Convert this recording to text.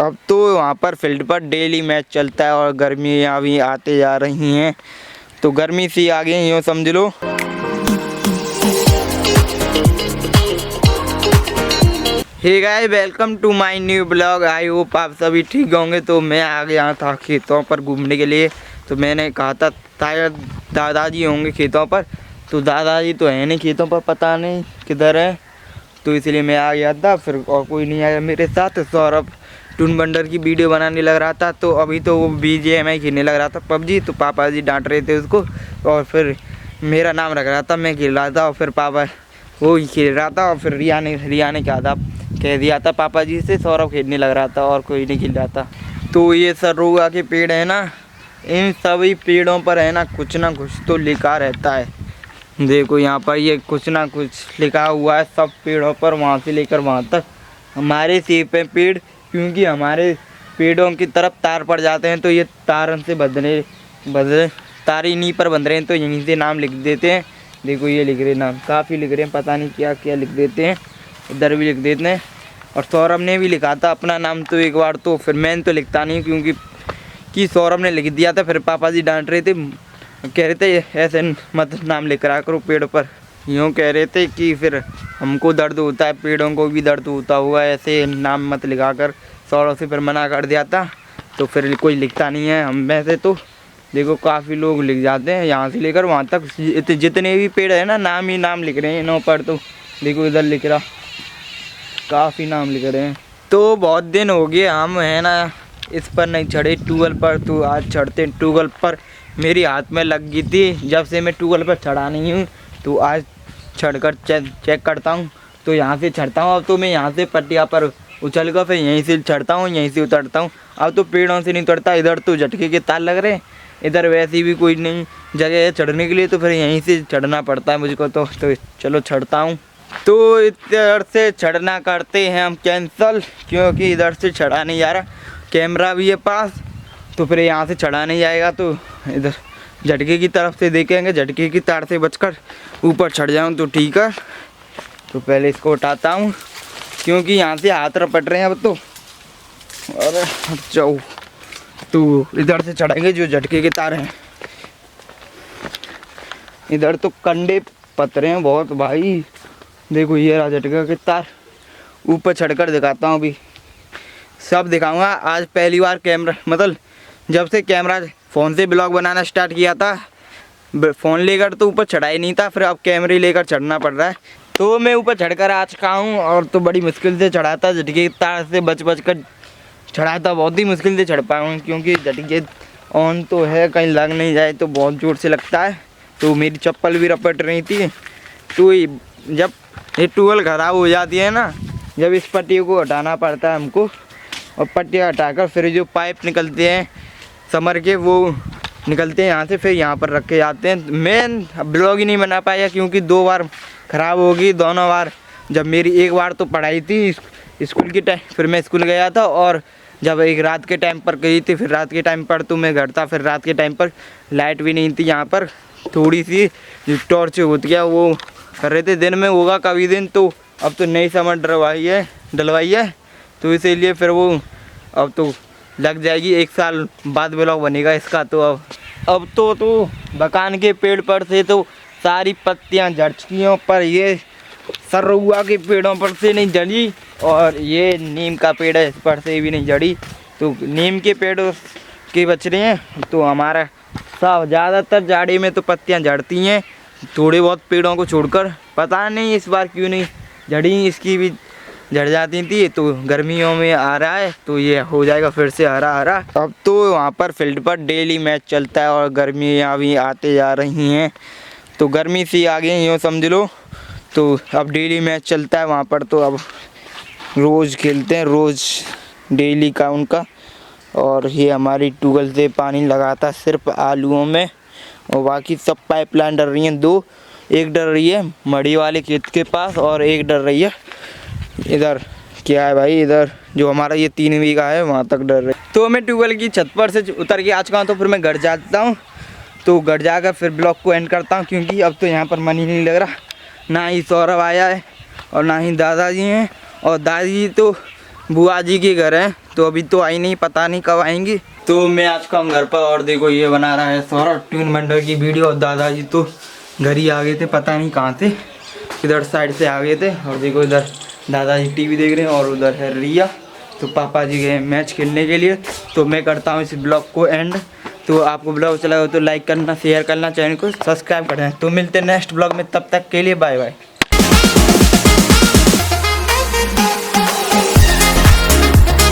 अब तो वहाँ पर फील्ड पर डेली मैच चलता है और गर्मियाँ भी आते जा रही हैं, तो गर्मी सी आ गई यूँ समझ लो। Hey guys, welcome to my new blog. I hope आप सभी ठीक होंगे। तो मैं आ गया था खेतों पर घूमने के लिए। तो मैंने कहा था शायद दादाजी होंगे खेतों पर, तो दादाजी तो है नहीं खेतों पर, पता नहीं किधर है। तो इसलिए मैं आ गया था, फिर और कोई नहीं आया मेरे साथ। सौरभ टून बंडर की वीडियो बनाने लग रहा था, तो अभी तो वो BGMI खेलने लग रहा था पबजी। तो पापा जी डांट रहे थे उसको, और फिर मेरा नाम रख रहा था, मैं खेल रहा था, और फिर पापा वो ही खेल रहा था। और फिर रिया ने कह दिया था पापा जी से, सौरभ खेलने लग रहा था और कोई नहीं खेल रहा था। तो ये सरोगा के पेड़ है ना, इन सभी पेड़ों पर है ना कुछ तो लिखा रहता है। देखो यहाँ पर ये कुछ ना कुछ लिखा हुआ है सब पेड़ों पर, वहाँ से लेकर वहाँ तक। हमारे सेब पे पेड़, क्योंकि हमारे पेड़ों की तरफ तार पड़ जाते हैं, तो ये तार से बंधे तार इन्हीं पर बंध रहे हैं, तो यहीं से नाम लिख देते हैं। देखो ये लिख रहे नाम, काफ़ी लिख रहे हैं, पता नहीं क्या क्या लिख देते हैं। इधर भी लिख देते हैं। और सौरभ ने भी लिखा था अपना नाम, तो एक बार तो फिर मैं तो लिखता नहीं, क्योंकि सौरभ ने लिख दिया था। फिर पापा जी डांट रहे थे, कह रहे थे ऐसे मत नाम लिख रहा करो पेड़ पर। यूँ कह रहे थे कि फिर हमको दर्द होता है, पेड़ों को भी दर्द होता हुआ, ऐसे नाम मत लिखा कर। सौरभ से फिर मना कर दिया था, तो फिर कोई लिखता नहीं है। हम वैसे तो देखो काफ़ी लोग लिख जाते हैं, यहाँ से लेकर वहाँ तक जितने भी पेड़ है ना, नाम ही नाम लिख रहे हैं इनों पर। तो देखो इधर लिख रहा, काफ़ी नाम लिख रहे हैं। तो बहुत दिन हो गए हम है ना इस पर नहीं चढ़े, ट्यूबवेल पर। तो आज चढ़ते हैं ट्यूबवेल पर। मेरी हाथ में लग गई थी, जब से मैं ट्यूबवेल पर चढ़ा नहीं हूँ, तो आज चढ़कर चेक करता हूँ। तो यहाँ से चढ़ता हूँ। अब तो मैं यहाँ से पटिया पर उछल कर फिर यहीं से चढ़ता हूँ, यहीं से उतरता हूँ। अब तो पेड़ों से नहीं उतरता, इधर तो झटके के तार लग रहे हैं, इधर वैसे भी कोई नहीं जगह है चढ़ने के लिए, तो फिर यहीं से चढ़ना पड़ता है मुझको। तो चलो चढ़ता हूँ। तो इधर से चढ़ना करते हैं हम कैंसल, क्योंकि इधर से चढ़ा नहीं जा रहा, कैमरा भी है पास, तो फिर यहाँ से चढ़ा नहीं जाएगा। तो इधर झटके की तरफ से देखेंगे, झटके की तार से बचकर ऊपर चढ़ जाऊँ तो ठीक है। तो पहले इसको उठाता हूँ, क्योंकि यहाँ से हाथ रपट रहे हैं अब तो। अरे जाओ, तो इधर से चढ़ेंगे जो झटके के तार हैं। इधर तो कंडे पतरे हैं बहुत भाई। देखो ये रहा झटके के तार, ऊपर चढ़कर दिखाता हूँ। अभी सब दिखाऊंगा। आज पहली बार कैमरा, मतलब जब से कैमरा फ़ोन से ब्लॉग बनाना स्टार्ट किया था, फ़ोन लेकर तो ऊपर चढ़ा ही नहीं था, फिर अब कैमरे लेकर चढ़ना पड़ रहा है। तो मैं ऊपर चढ़कर आ चुका हूँ, और तो बड़ी मुश्किल से चढ़ा था, झटके की तार से बच कर चढ़ा था। बहुत ही मुश्किल से चढ़ पाया हूँ, क्योंकि झटके ऑन तो है, कहीं लग नहीं जाए तो बहुत ज़ोर से लगता है। तो मेरी चप्पल भी रपट रही थी। तो जब ये ट्यूबवेल ख़राब हो जाती है ना, जब इस पट्टी को हटाना पड़ता है हमको, और पट्टियाँ हटाकर फिर जो पाइप निकलते हैं समर के, वो निकलते हैं यहाँ से, फिर यहाँ पर रखे जाते हैं। मैं ब्लॉग ही नहीं बना पाया, क्योंकि 2 बार ख़राब हो गई। दोनों बार, जब मेरी एक बार तो पढ़ाई थी स्कूल के टाइम, फिर मैं स्कूल गया था, और जब एक रात के टाइम पर गई थी, फिर रात के टाइम पर तो मैं घर था, फिर रात के टाइम पर लाइट भी नहीं थी यहाँ पर, थोड़ी सी जो टॉर्च होती है वो कर रहे थे। दिन में होगा कभी दिन, तो अब तो नई समझ डलवाई है, तो इसीलिए फिर वो अब तो लग जाएगी। 1 साल बाद ब्लॉग बनेगा इसका। तो अब तो बकान के पेड़ पर से तो सारी पत्तियां झड़ चुकी हैं, पर ये सरहुआ के पेड़ों पर से नहीं झड़ी, और ये नीम का पेड़ है, इस पर से भी नहीं झड़ी। तो नीम के पेड़ों के बच रहे हैं। तो हमारा सब ज़्यादातर जाड़े में तो पत्तियां झड़ती हैं, थोड़े बहुत पेड़ों को छोड़कर। पता नहीं इस बार क्यों नहीं झड़ी, इसकी भी झड़ जाती थी। तो गर्मियों में आ रहा है, तो ये हो जाएगा फिर से हरा हरा। अब तो वहाँ पर फील्ड पर डेली मैच चलता है और गर्मियाँ भी आते जा रही हैं, तो गर्मी सी आ गई यूँ समझ लो। तो अब डेली मैच चलता है वहाँ पर, तो अब रोज़ खेलते हैं, रोज़ डेली का उनका। और ये हमारी ट्यूबवेल से पानी लगाता सिर्फ आलूओं में, और बाकी सब पाइपलाइन डर रही हैं 2। एक डर रही है मड़ी वाले खेत के पास, और एक डर रही है इधर, क्या है भाई, इधर जो हमारा ये 3 बीघा है वहाँ तक डर रही। तो मैं ट्यूबवेल की छत पर से उतर के आ चुका हूँ, तो फिर मैं घर जाता हूँ। तो घर जाकर फिर ब्लॉग को एंड करता हूँ, क्योंकि अब तो यहाँ पर मन ही नहीं लग रहा। ना ही सौरभ आया है, और ना ही दादाजी हैं, और दादी तो बुआ जी के घर हैं। तो तो अभी तो आई नहीं, पता नहीं कब आएंगी। तो मैं आज का घर पर, और देखो ये बना रहा है सौरभ ट्यून मंडल की वीडियो। और दादाजी तो घर ही आ गए थे, पता नहीं कहाँ थे, इधर साइड से आ गए थे। और देखो इधर दादाजी टीवी देख रहे हैं और उधर है रिया। तो पापा जी गए मैच खेलने के लिए। तो मैं करता हूँ इस ब्लॉग को एंड। तो आपको ब्लॉग चला हो तो लाइक करना, शेयर करना, चैनल को सब्सक्राइब करना। तो मिलते हैं नेक्स्ट ब्लॉग में, तब तक के लिए बाय बाय।